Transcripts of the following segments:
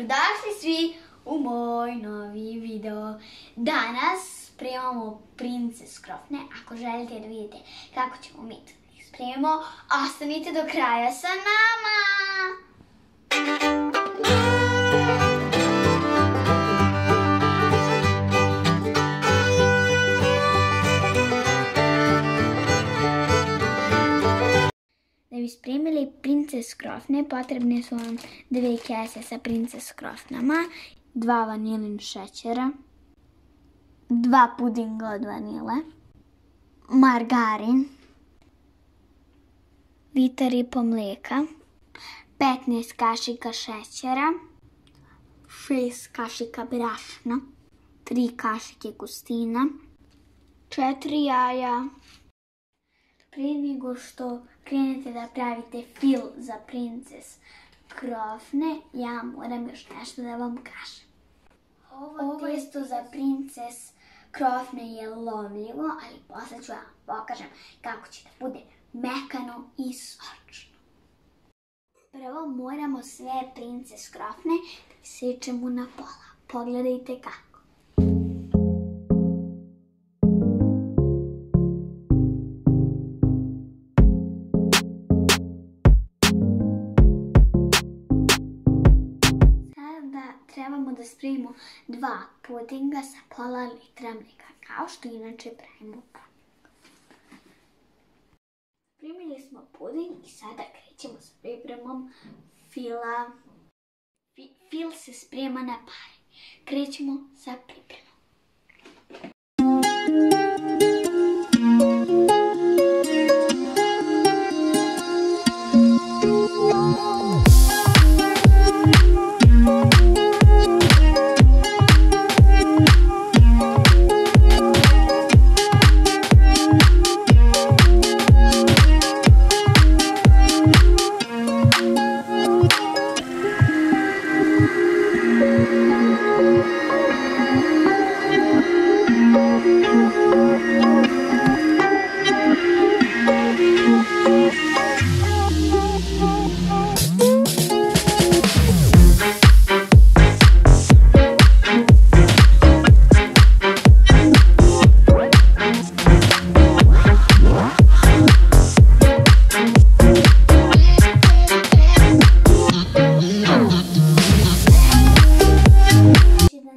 Dobrodošli svi u moj novi video. Danas spremamo prince Skrofne. Ako želite da vidite kako ćemo mi to da ih spremamo, ostanite do kraja sa nama! Da bi spremili prince Skrofne, potrebne su vam 2 kese sa prince Skrofnama, 2 vanilin šećera, 2 pudinga od vanile, margarin, 1,5 litara mlijeka, 15 kašika šećera, 6 kašika brašna, 3 kašike gustina, 4 jaja. Prije nego što krenete da pravite fil za princes Skrofne, ja moram još nešto da vam kažem. Ovo testo za princes Skrofne je lomljivo, ali posle ću vam pokažem kako će da bude mekano i sočno. Prvo moramo sve prince Skrofne da isečemo na pola. Pogledajte kako. Trebamo da spremimo 2 pudinga sa pola litra mlijeka, kao što inače pravimo puding. Spremili smo puding i sada krećemo sa pripremom fila. Fil se sprema na pare. Krećemo sa pripremom.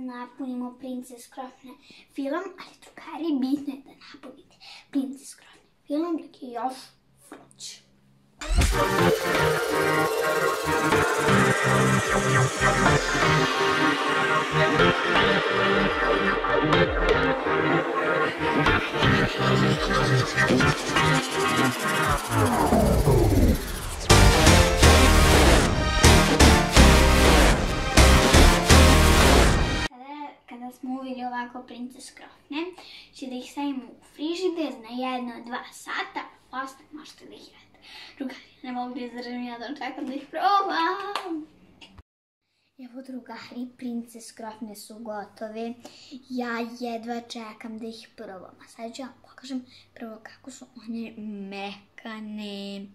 Napunimo prince Skrofne filom, ali drugari, bitno je da napunite prince Skrofne filom dok je još vruć. Kada smo uveli ovako prince Skrofne, će da ih stavimo u frižider na 1-2 sata, posle možete da ih jedete. Drugari, ne mogu da izdržim, ja da čekam da ih probam. Evo drugari, prince Skrofne su gotove. Ja jedva čekam da ih probam. A sad ću vam pokažem prvo kako su one mekane.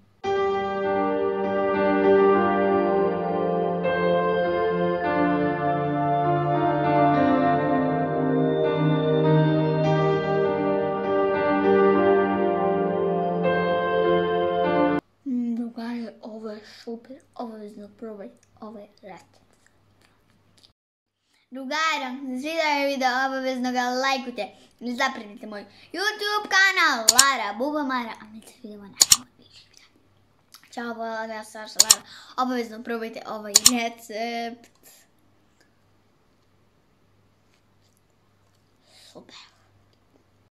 Ovo je super, obavezno probaj, ovo je recept. Drugari, ako se sviđa video, obavezno ga lajkujte. Ne zapratite moj YouTube kanal Lara Bubamara, a mi se vidimo na nekom video. Ćao, voljela ga Saša Lara, obavezno probajte ovaj recept. Super.